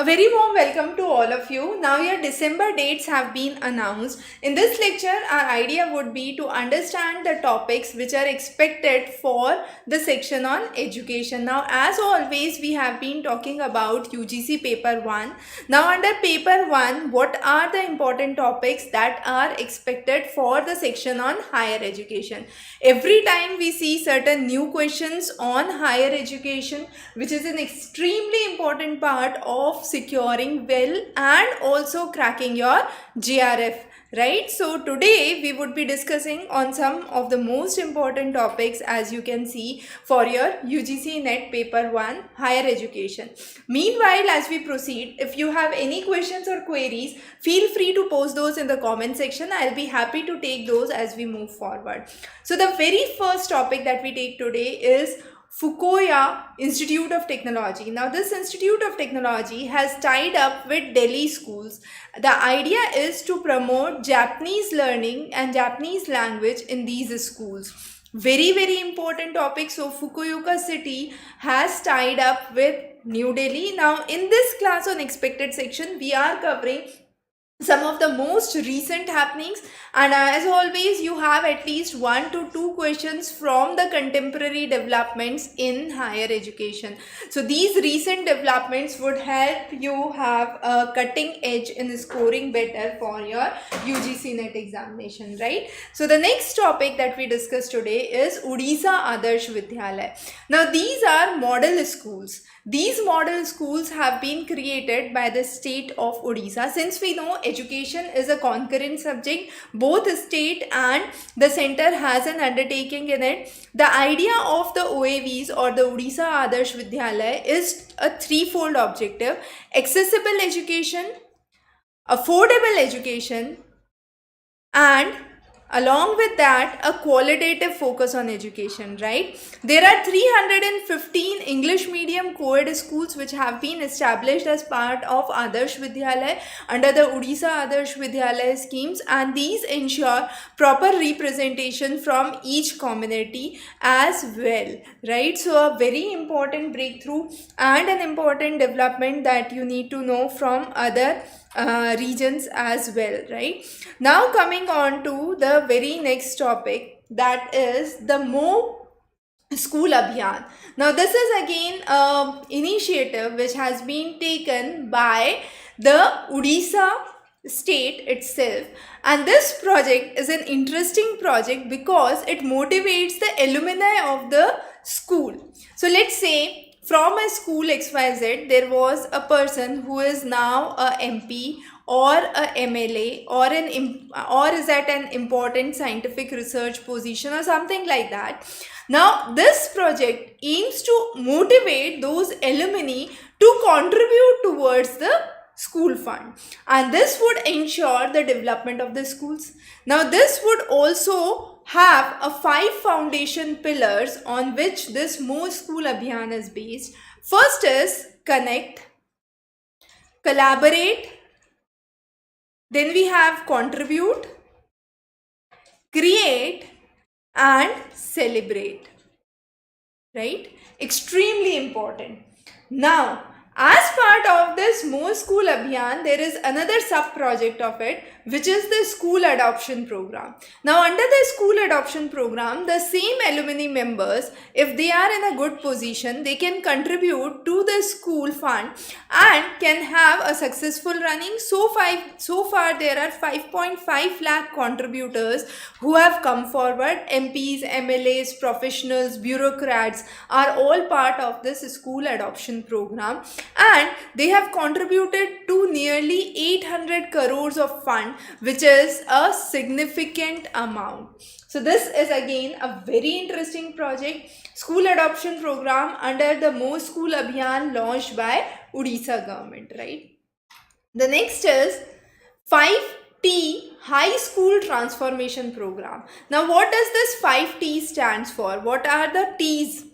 A very warm welcome to all of you. Now your December dates have been announced. In this lecture, our idea would be to understand the topics which are expected for the section on education. Now as always, we have been talking about UGC paper 1. Now under paper 1, what are the important topics that are expected for the section on higher education? Every time we see certain new questions on higher education, which is an extremely important part of securing well and also cracking your JRF, right? So today we would be discussing on some of the most important topics, as you can see, for your UGC NET paper 1 higher education. Meanwhile, as we proceed, if you have any questions or queries, feel free to post those in the comment section. I'll be happy to take those as we move forward. So the very first topic that we take today is Fukuoka Institute of Technology. Now this Institute of Technology has tied up with Delhi schools. The idea is to promote Japanese learning and Japanese language in these schools. Very important topic. So Fukuoka city has tied up with New Delhi. Now in this class on expected section, we are covering some of the most recent happenings, and as always you have at least 1 to 2 questions from the contemporary developments in higher education. So these recent developments would help you have a cutting edge in scoring better for your UGC NET examination, right? So the next topic that we discuss today is Odisha Adarsha Vidyalayas. Now these are model schools. These model schools have been created by the state of Odisha. Since we know education is a concurrent subject, both state and the center has an undertaking in it. The idea of the OAVs or the Odisha Adarsha Vidyalaya is a threefold objective: accessible education, affordable education, and along with that a qualitative focus on education, right? There are 315 English medium co-ed schools which have been established as part of Adarsh Vidyalaya under the Odisha Adarsha Vidyalaya schemes, and these ensure proper representation from each community as well, right? So a very important breakthrough and an important development that you need to know from other regions as well, right? Now coming on to the very next topic, that is the Mo School Abhiyan. Now this is again an initiative which has been taken by the Odisha state itself, and this project is an interesting project because it motivates the alumni of the school. So let's say from a school XYZ there was a person who is now a MP or a MLA or is at an important scientific research position or something like that. Now this project aims to motivate those alumni to contribute towards the school fund, and this would ensure the development of the schools. Now this would also have a 5 foundation pillars on which this Mo School Abhiyan is based. First is connect, collaborate, then we have contribute, create, and celebrate, right? Extremely important. Now as part of this Mo School Abhiyan, there is another sub project of it, which is the school adoption program. Now under the school adoption program, the same alumni members, if they are in a good position, they can contribute to the school fund and can have a successful running. So far there are 5.5 lakh contributors who have come forward. MPs, MLAs, professionals, bureaucrats are all part of this school adoption program, and they have contributed to nearly 800 crores of fund, which is a significant amount. So this is again a very interesting project, school adoption program under the Mo School Abhiyan launched by Odisha government, right? The next is 5T High School Transformation Program. Now what does this 5T stands for? What are the T's?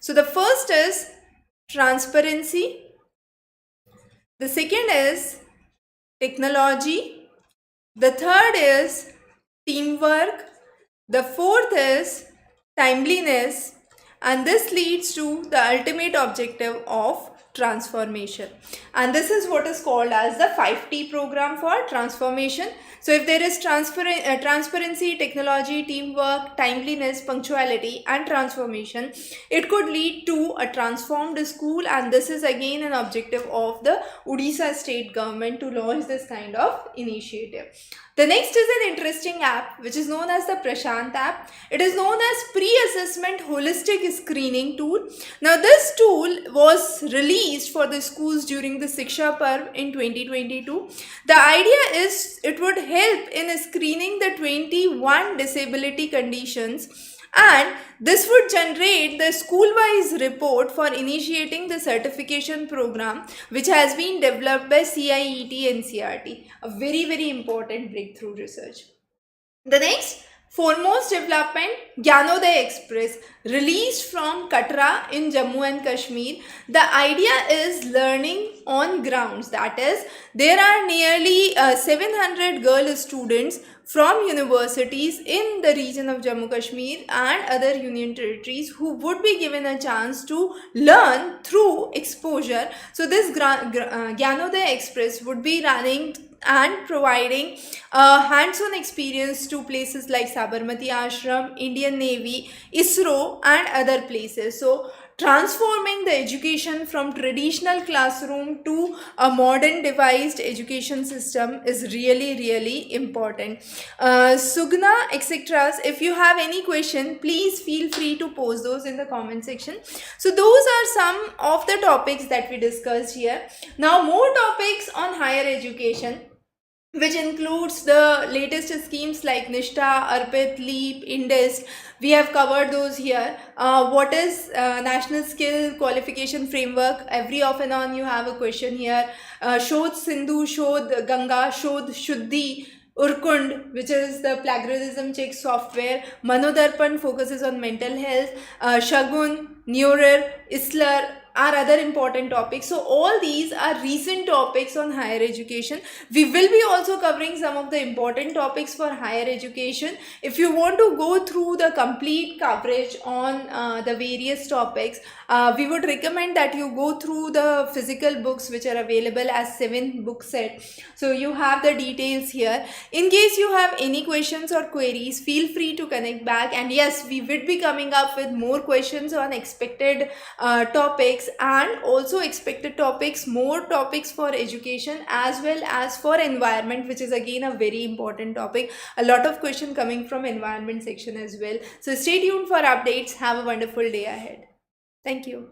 So the first is transparency, the second is technology, the third is teamwork, the fourth is timeliness, and this leads to the ultimate objective of transformation, and this is what is called as the 5T program for transformation. So if there is transparency, technology, teamwork, timeliness, punctuality and transformation, it could lead to a transformed school, and this is again an objective of the Odisha state government to launch this kind of initiative. The next is an interesting app which is known as the Prashant app. It is known as pre-assessment holistic screening tool. Now this tool was released for the schools during the Shiksha Parv in 2022. The idea is it would help in screening the 21 disability conditions, and this would generate the school-wise report for initiating the certification program which has been developed by CIET NCERT. A very important breakthrough research. The next foremost development, Gyanodaya Express, released from Katra in Jammu and Kashmir. The idea is learning on grounds. That is, there are nearly 700 girl students from universities in the region of Jammu Kashmir and other union territories who would be given a chance to learn through exposure. So this Gyanodaya Express would be running and providing hands-on experience to places like Sabarmati Ashram, Indian Navy, ISRO and other places. So transforming the education from traditional classroom to a modern devised education system is really important. Sugna, etc. If you have any question, please feel free to post those in the comment section. So those are some of the topics that we discussed here. Now more topics on higher education, which includes the latest schemes like Nishtha, Arpit, LEAP, Indest. We have covered those here. What is National Skill Qualification Framework? Every off and on you have a question here. Shodh Sindhu, Shodh Ganga, Shodh Shuddhi, Urkund, which is the plagiarism check software. Manodarpan focuses on mental health. Shagun, Neurer, Isler are other important topics. So all these are recent topics on higher education. We will be also covering some of the important topics for higher education. If you want to go through the complete coverage on the various topics, we would recommend that you go through the physical books which are available as 7-book set. So you have the details here. In case you have any questions or queries, feel free to connect back, and yes, we will be coming up with more questions on expected topics and also expected topics, more topics for education as well as for environment, which is again a very important topic. A lot of question coming from environment section as well. So stay tuned for updates. Have a wonderful day ahead. Thank you.